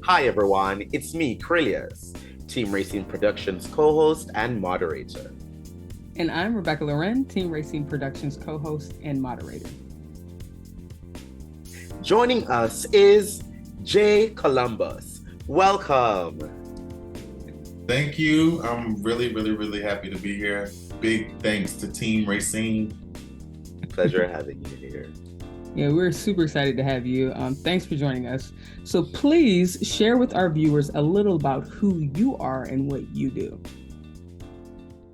Hi everyone, it's me, Krylios, Team Rayceen Productions co-host and moderator. And I'm Rebekah Laur'en, Team Rayceen Productions co-host and moderator. Joining us is Jay Columbus. Welcome. Thank you. I'm really happy to be here. Big thanks to Team Rayceen. Pleasure having you here. Yeah, we're super excited to have you. Thanks for joining us. So please share with our viewers a little about who you are and what you do.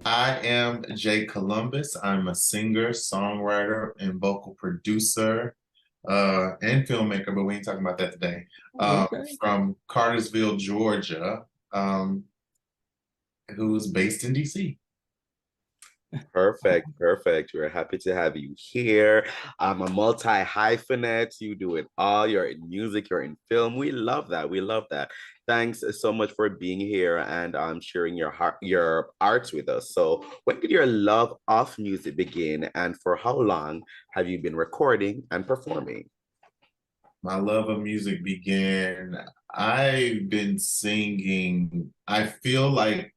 I am Jay Columbus. I'm a singer, songwriter, and vocal producer and filmmaker, but we ain't talking about that today. From Cartersville, Georgia, who's based in DC. Perfect. We're happy to have you here. I'm a multi-hyphenate. You do it all. You're in music, you're in film. We love that. Thanks so much for being here and sharing your arts with us. So when did your love of music begin, and for how long have you been recording and performing? My love of music began, I've been singing, I feel like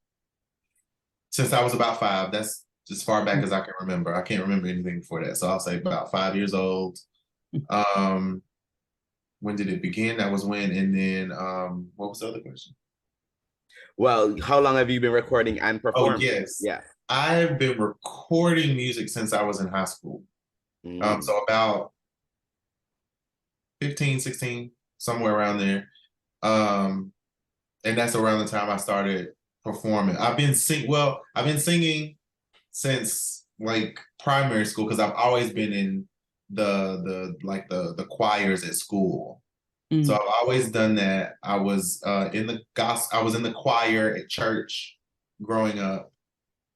since I was about 5. That's as far back as I can remember. I can't remember anything before that. So I'll say about 5 years old. When did it begin? That was when. And then what was the other question? Well, how long have you been recording and performing? Oh, yes. Yeah. I've been recording music since I was in high school. So about 15, 16, somewhere around there. And that's around the time I started performing. I've been singing since like primary school, because I've always been in the choirs at school. So I've always done that. I was in the choir at church growing up,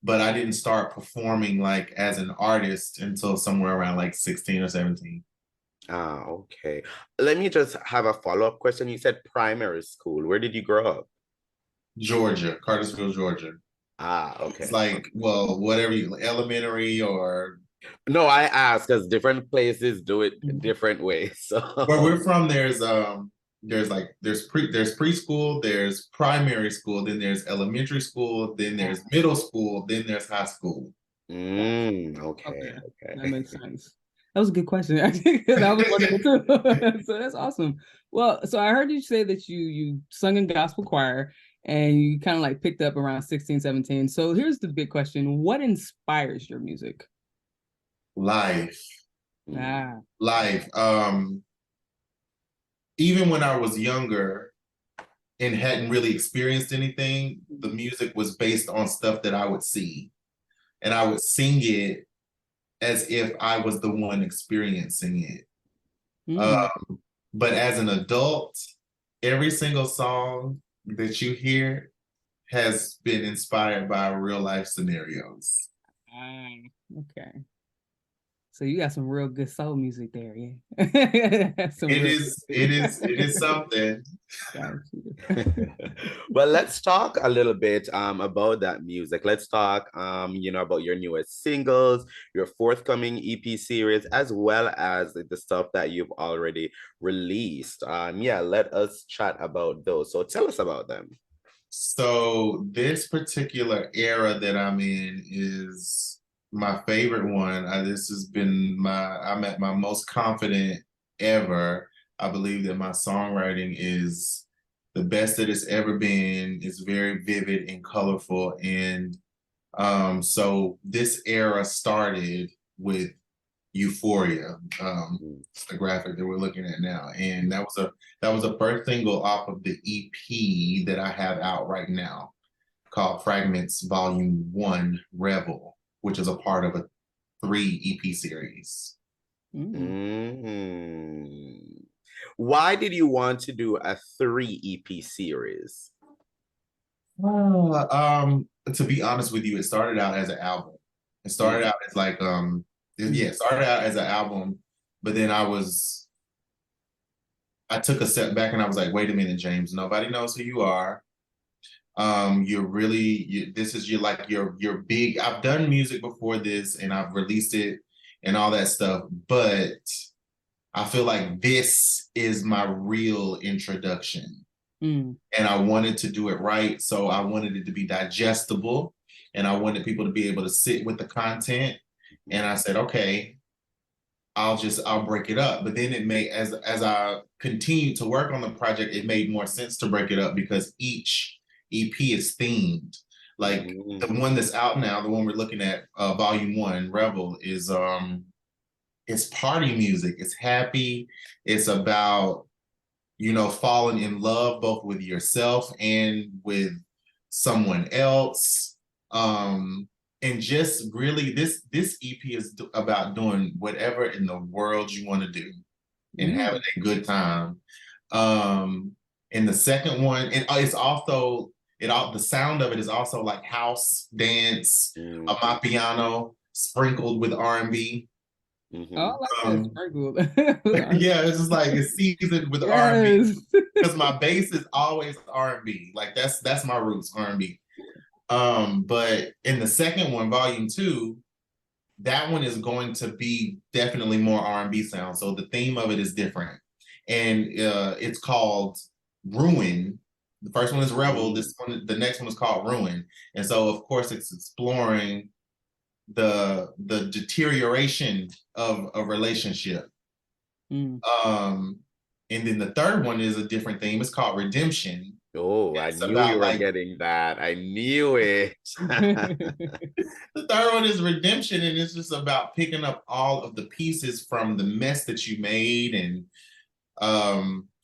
but I didn't start performing like as an artist until somewhere around like 16 or 17. Ah, okay. Let me just have a follow-up question. You said primary school. Where did you grow up? Georgia, Cartersville, Georgia. Ah, okay. It's like, well, whatever elementary or. No, I ask because different places do it different ways. So where we're from, there's preschool, there's primary school, then there's elementary school, then there's middle school, then there's high school. Okay. That makes sense. That was a good question, actually, because I was wondering too. So that's awesome. Well, so I heard you say that you sung in gospel choir and you kind of like picked up around 16, 17. So here's the big question. What inspires your music? Life. Life. Even when I was younger and hadn't really experienced anything, the music was based on stuff that I would see. And I would sing it as if I was the one experiencing it. But as an adult, every single song that you hear has been inspired by real life scenarios. Okay. So you got some real good soul music there, yeah. It is something. Well, let's talk a little bit about that music. Let's talk about your newest singles, your forthcoming EP series, as well as the stuff that you've already released. Let us chat about those. So tell us about them. So this particular era that I'm in is my favorite one. This has been I'm at my most confident ever. I believe that my songwriting is the best that it's ever been. It's very vivid and colorful. And so this era started with Euphoria. It's the graphic that we're looking at now. And that was a first single off of the EP that I have out right now called Fragments Volume 1 Rebel, which is a part of a 3 EP series. Why did you want to do a 3 EP series? To be honest with you, it started out as an album. It started out as like, it started out as an album, but then I took a step back and I was like, wait a minute, James, nobody knows who you are. This is your big, I've done music before this and I've released it and all that stuff, but I feel like this is my real introduction. Mm. And I wanted to do it right. So I wanted it to be digestible, and I wanted people to be able to sit with the content. And I said, okay, I'll break it up. But then it made, as I continued to work on the project, it made more sense to break it up because each EP is themed. Like the one that's out now, the one we're looking at, volume 1, Rebel, is it's party music. It's happy. It's about, you know, falling in love both with yourself and with someone else. And just really, this EP is about doing whatever in the world you want to do and having a good time. And the second one, and it's also the sound of it is also like house, dance, my piano sprinkled with R&B. Oh, I like that sprinkled. Yeah, it's just like it's seasoned with R&B because my base is always R&B. Like that's my roots, R&B. But in the second one, volume 2, that one is going to be definitely more R&B sound. So the theme of it is different, and it's called Ruin. The first one is Rebel. This one, the next one is called Ruin, and so of course it's exploring the deterioration of a relationship. And then the third one is a different theme. It's called Redemption. Oh, I knew you were getting that. I knew it. The third one is Redemption, and it's just about picking up all of the pieces from the mess that you made and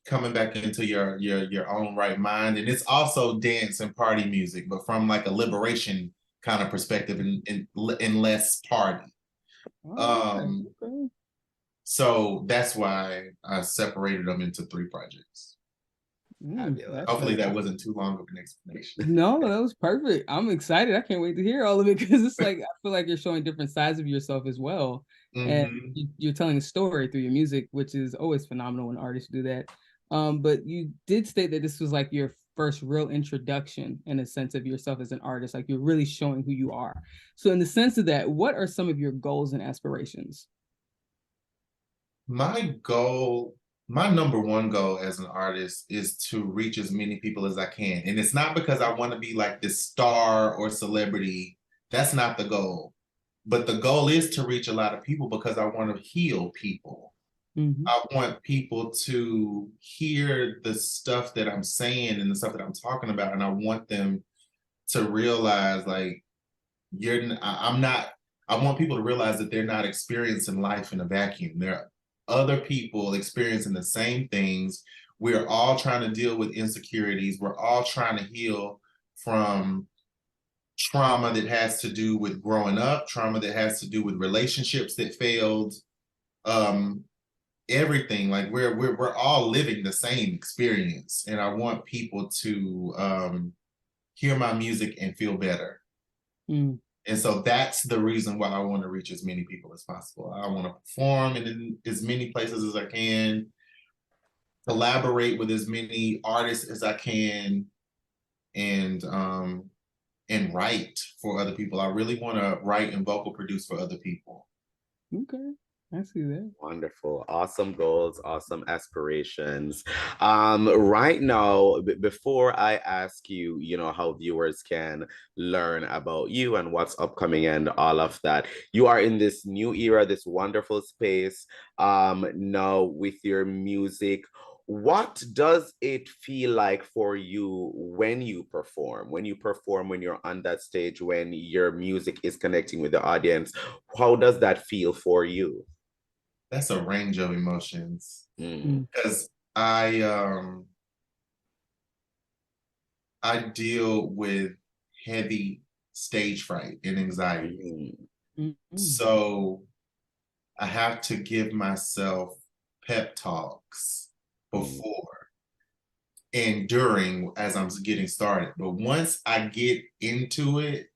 coming back into your own right mind. And it's also dance and party music, but from like a liberation kind of perspective and less party. Okay. So that's why I separated them into 3 projects. Hopefully that wasn't too long of an explanation. No, that was perfect. I'm excited. I can't wait to hear all of it because it's like I feel like you're showing different sides of yourself as well. And you're telling a story through your music, which is always phenomenal when artists do that. But you did state that this was like your first real introduction in a sense of yourself as an artist, like you're really showing who you are. So in the sense of that, what are some of your goals and aspirations? My number one goal as an artist is to reach as many people as I can. And it's not because I want to be like this star or celebrity. That's not the goal. But the goal is to reach a lot of people because I want to heal people. I want people to hear the stuff that I'm saying and the stuff that I'm talking about. And I want them to realize like, I want people to realize that they're not experiencing life in a vacuum. There are other people experiencing the same things. We're all trying to deal with insecurities. We're all trying to heal from trauma that has to do with growing up, trauma that has to do with relationships that failed, everything. Like we're all living the same experience, and I want people to hear my music and feel better. And so that's the reason why I want to reach as many people as possible. I want to perform in as many places as I can, collaborate with as many artists as I can, and write for other people. I really want to write and vocal produce for other people. Okay. I see that. Wonderful. Awesome goals, awesome aspirations. Right now, before I ask you, you know, how viewers can learn about you and what's upcoming and all of that, you are in this new era, this wonderful space, now with your music. What does it feel like for you when you perform? When you're on that stage, when your music is connecting with the audience, how does that feel for you? That's a range of emotions because I deal with heavy stage fright and anxiety. So I have to give myself pep talks before and during as I'm getting started. But once I get into it,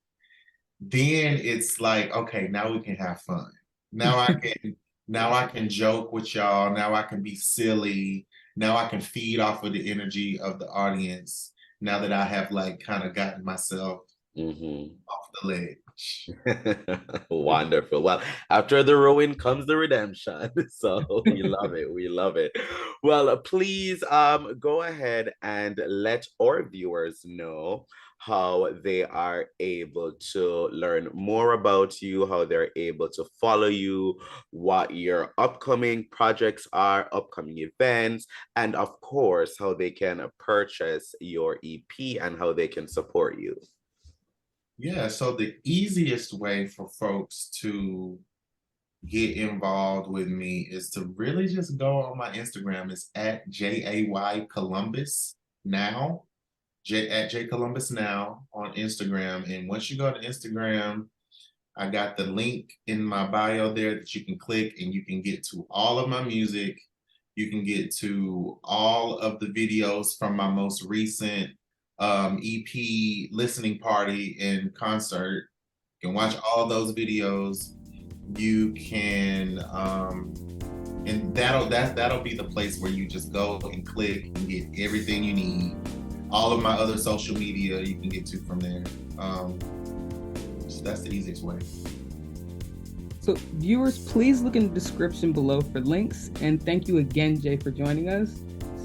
then it's like, okay, now we can have fun. Now I can joke with y'all. Now I can be silly. Now I can feed off of the energy of the audience. Now that I have like kind of gotten myself off the ledge. much. Wonderful. Well, after the ruin comes the redemption. So we love it. We love it. Well, please go ahead and let our viewers know how they are able to learn more about you, how they're able to follow you, what your upcoming projects are, upcoming events, and of course, how they can purchase your EP and how they can support you. Yeah, so the easiest way for folks to get involved with me is to really just go on my Instagram. It's at JAY Columbus Now, at J Columbus Now on Instagram. And once you go to Instagram, I got the link in my bio there that you can click and you can get to all of my music. You can get to all of the videos from my most recent EP listening party and concert. You can watch all those videos. You can and that'll be the place where you just go and click and get everything you need. All of my other social media you can get to from there. So that's the easiest way. So viewers, please look in the description below for links. And thank you again, Jay, for joining us.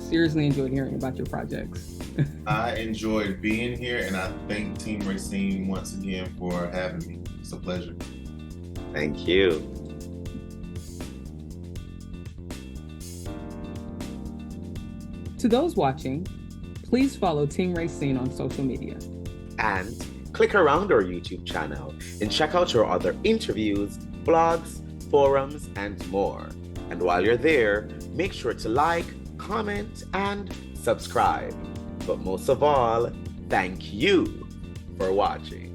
Seriously enjoyed hearing about your projects. I enjoyed being here, and I thank Team Rayceen once again for having me. It's a pleasure. Thank you. To those watching, please follow Team Rayceen on social media. And click around our YouTube channel and check out our other interviews, blogs, forums, and more. And while you're there, make sure to like, comment, and subscribe. But most of all, thank you for watching.